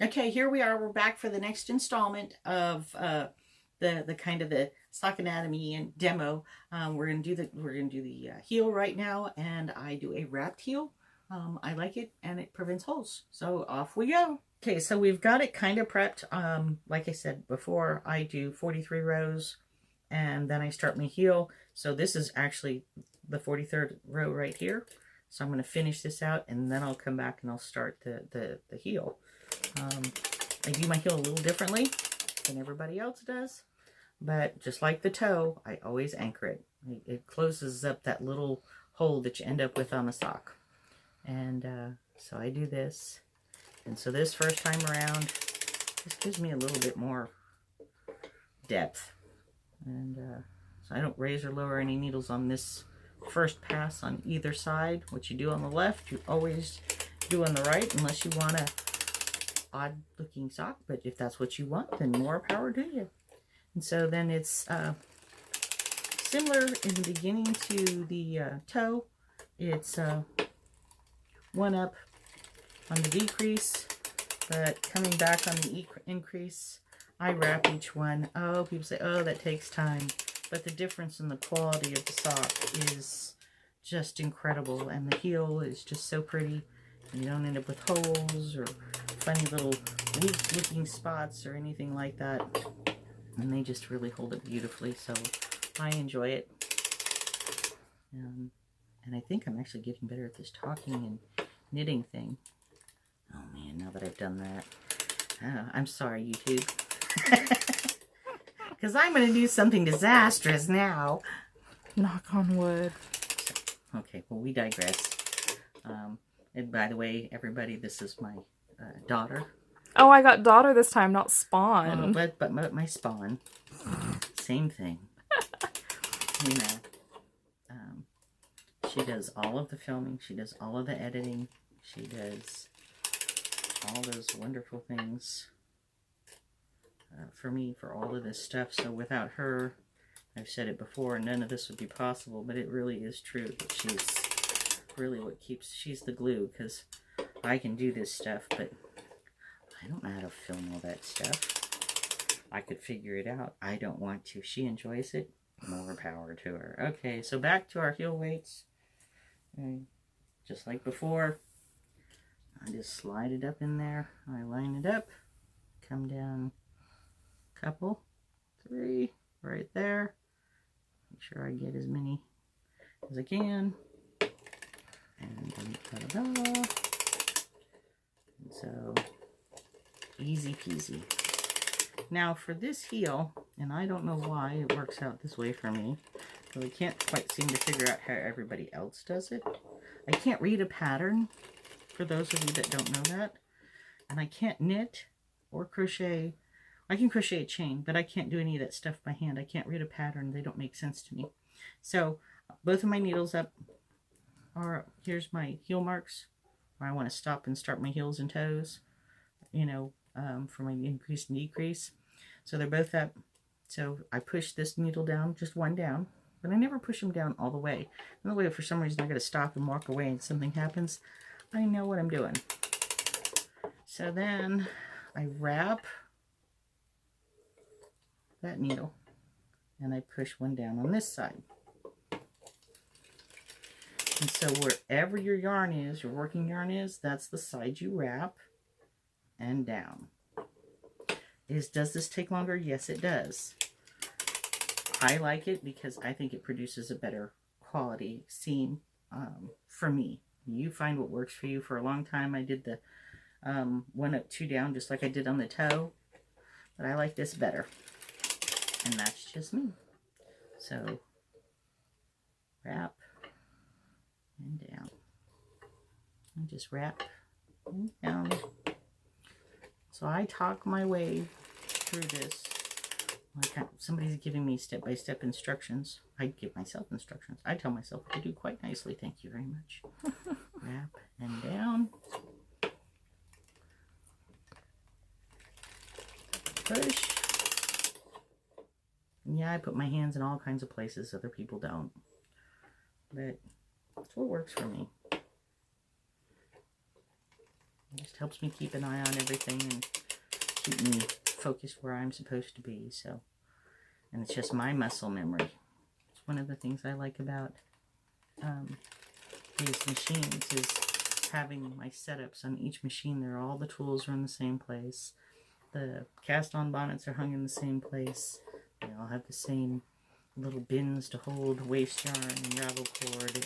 Okay, here we are. We're back for the next installment of the kind of the sock anatomy and demo. We're gonna do the heel right now, and I do a wrapped heel. I like it, and it prevents holes. So off we go. Okay, so we've got it kind of prepped. Like I said before, I do 43 rows, and then I start my heel. So this is actually the 43rd row right here. So I'm going to finish this out, and then I'll come back and I'll start the heel. I do my heel a little differently than everybody else does, but just like the toe, I always anchor it. It closes up that little hole that you end up with on the sock. And so I do this. And so this first time around, this gives me a little bit more depth. And so I don't raise or lower any needles on this first pass on either side. What you do on the left, you always do on the right, unless you want a odd looking sock, but if that's what you want, then more power to you. And so then it's similar in the beginning to the toe. It's one up on the decrease, but coming back on the increase, I wrap each one. Oh, people say, oh, that takes time. But the difference in the quality of the sock is just incredible. And the heel is just so pretty. You don't end up with holes or funny little weak looking spots or anything like that. And they just really hold it beautifully. So I enjoy it. And I think I'm actually getting better at this talking and knitting thing. Oh man, now that I've done that. I'm sorry, YouTube. Because I'm going to do something disastrous now. Knock on wood. Okay, well, we digress. And by the way, everybody, this is my daughter. Oh, I got daughter this time, not spawn. But my spawn. Same thing. You know. She does all of the filming. She does all of the editing. She does all those wonderful things for me, for all of this stuff. So without her, I've said it before, none of this would be possible, but it really is true that she's really what keeps, she's the glue, because I can do this stuff, but I don't know how to film all that stuff. I could figure it out. I don't want to. She enjoys it. More power to her. Okay, so back to our heel weights. And just like before, I just slide it up in there. I line it up, come down a couple, 3, right there. Make sure I get as many as I can. And then cut it off. And so, easy peasy. Now for this heel, and I don't know why it works out this way for me, but I can't quite seem to figure out how everybody else does it. I can't read a pattern, for those of you that don't know that. And I can't knit or crochet. I can crochet a chain, but I can't do any of that stuff by hand. I can't read a pattern. They don't make sense to me. So both of my needles up are, here's my heel marks, where I want to stop and start my heels and toes, you know, for my increase and decrease. So they're both up. So I push this needle down, just one down, but I never push them down all the way. And the way, for some reason, I got to stop and walk away and something happens, I know what I'm doing. So then I wrap that needle and I push one down on this side. And so wherever your yarn is, your working yarn is, that's the side you wrap and down. Does this take longer? Yes, it does. I like it because I think it produces a better quality seam for me. You find what works for you. For a long time, I did the 1 up, 2 down, just like I did on the toe. But I like this better. And that's just me. So, wrap and down. And just wrap and down. So I talk my way through this. Like somebody's giving me step-by-step instructions. I give myself instructions. I tell myself what to do quite nicely. Thank you very much. Wrap and down. Push. Yeah, I put my hands in all kinds of places other people don't. But that's what works for me. It just helps me keep an eye on everything and keep me focused where I'm supposed to be. So, and it's just my muscle memory. It's one of the things I like about these machines is having my setups on each machine. There, all the tools are in the same place. The cast-on bonnets are hung in the same place. They all have the same little bins to hold waste yarn and ravel cord,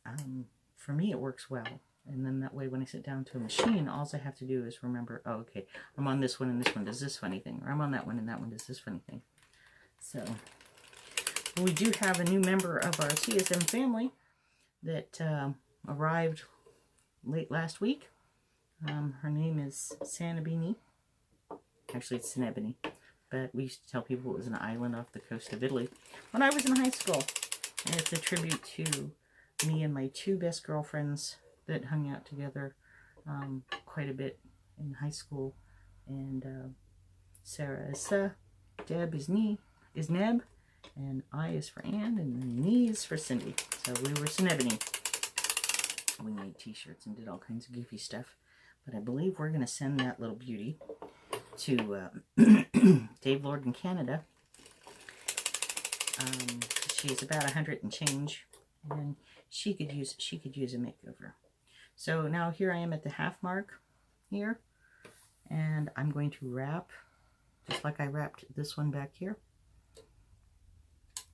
and for me it works well. And then that way when I sit down to a machine, all I have to do is remember, oh, okay, I'm on this one and this one does this funny thing, or I'm on that one and that one does this funny thing. So we do have a new member of our CSM family that arrived late last week. Her name is Sanabini. Actually, it's Sanebini, but we used to tell people it was an island off the coast of Italy when I was in high school. And it's a tribute to me and my two best girlfriends that hung out together quite a bit in high school. And Sarah is Deb is Neb, and I is for Ann, and Nee is for Cindy. So we were Sanebini. We made t-shirts and did all kinds of goofy stuff. But I believe we're going to send that little beauty to Dave Lord in Canada. She's about 100 and change, and she could use a makeover. So now here I am at the half mark here, and I'm going to wrap just like I wrapped this one back here.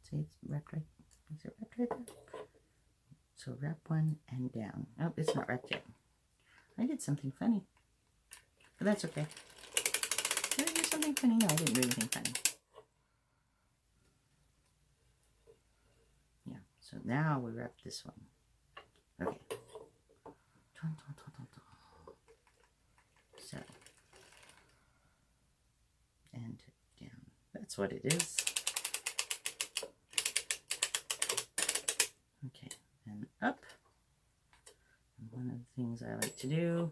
See, it's wrapped right. Is it wrapped right there? So wrap one and down. Oh, it's not wrapped yet. I did something funny, but that's okay. Did I do something funny? No, I didn't do anything funny. Yeah, so now we wrap this one. Okay. So, and down. That's what it is. Okay, and up. And one of the things I like to do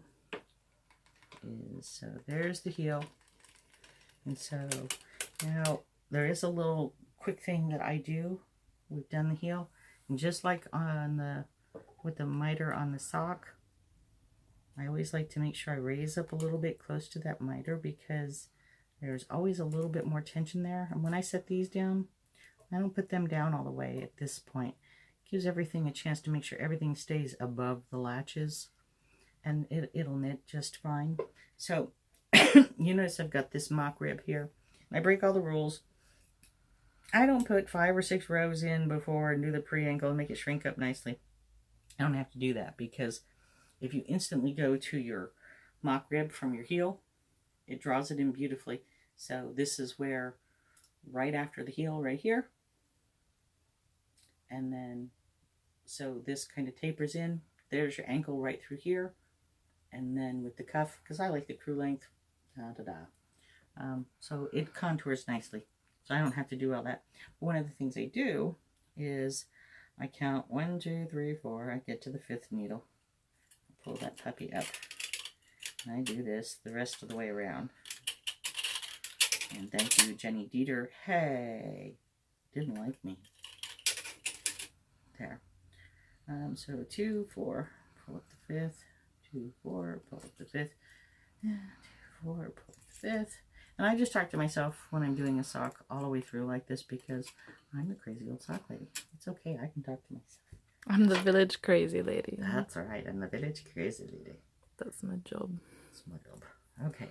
is, so there's the heel. And so now there is a little quick thing that I do. We've done the heel, and just like on the with the miter on the sock, I always like to make sure I raise up a little bit close to that miter because there's always a little bit more tension there. And when I set these down, I don't put them down all the way at this point. It gives everything a chance to make sure everything stays above the latches, and it'll knit just fine. So you notice I've got this mock rib here. I break all the rules. I don't put 5 or 6 rows in before and do the pre-ankle and make it shrink up nicely. I don't have to do that because if you instantly go to your mock rib from your heel, it draws it in beautifully. So this is where, right after the heel right here, and then so this kind of tapers in. There's your ankle right through here, and then with the cuff, because I like the crew length, so it contours nicely. So I don't have to do all that. But one of the things I do is I count 1, 2, 3, 4. I get to the 5th needle. I pull that puppy up. And I do this the rest of the way around. And thank you, Jenny Dieter. Hey, didn't like me. There. So 2, 4, pull up the 5th. 2, 4, pull up the 5th. 2, 4, pull up the 5th. And I just talk to myself when I'm doing a sock all the way through like this because I'm the crazy old sock lady. It's okay, I can talk to myself. I'm the village crazy lady. That's all right, I'm the village crazy lady. That's my job. That's my job. Okay,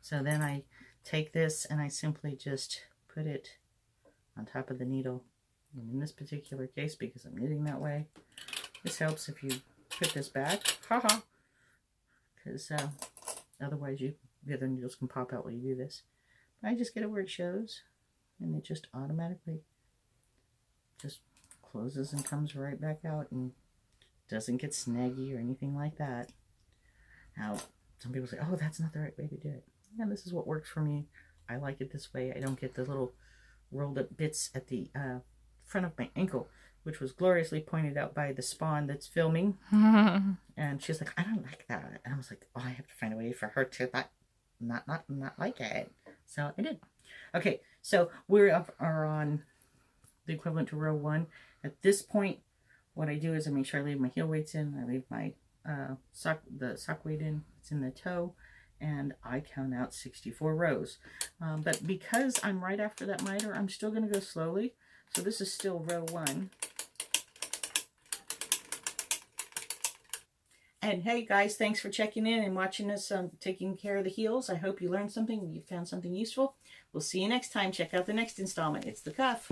so then I take this and I simply just put it on top of the needle. And in this particular case, because I'm knitting that way, this helps if you put this back. Haha! Because otherwise the other needles can pop out while you do this. But I just get it where it shows, and it just automatically just closes and comes right back out and doesn't get snaggy or anything like that. Now, some people say, oh, that's not the right way to do it. Yeah, this is what works for me. I like it this way. I don't get the little rolled up bits at the front of my ankle, which was gloriously pointed out by the spawn that's filming. And she's like, I don't like that. And I was like, oh, I have to find a way for her to not like it. So I did. Okay, so we are on the equivalent to row 1. At this point, what I do is I make sure I leave my heel weights in. I leave my the sock weight in. It's in the toe, and I count out 64 rows. But because I'm right after that miter, I'm still going to go slowly. So this is still row 1. And hey guys, thanks for checking in and watching us taking care of the heels. I hope you learned something, you found something useful. We'll see you next time. Check out the next installment. It's the cuff.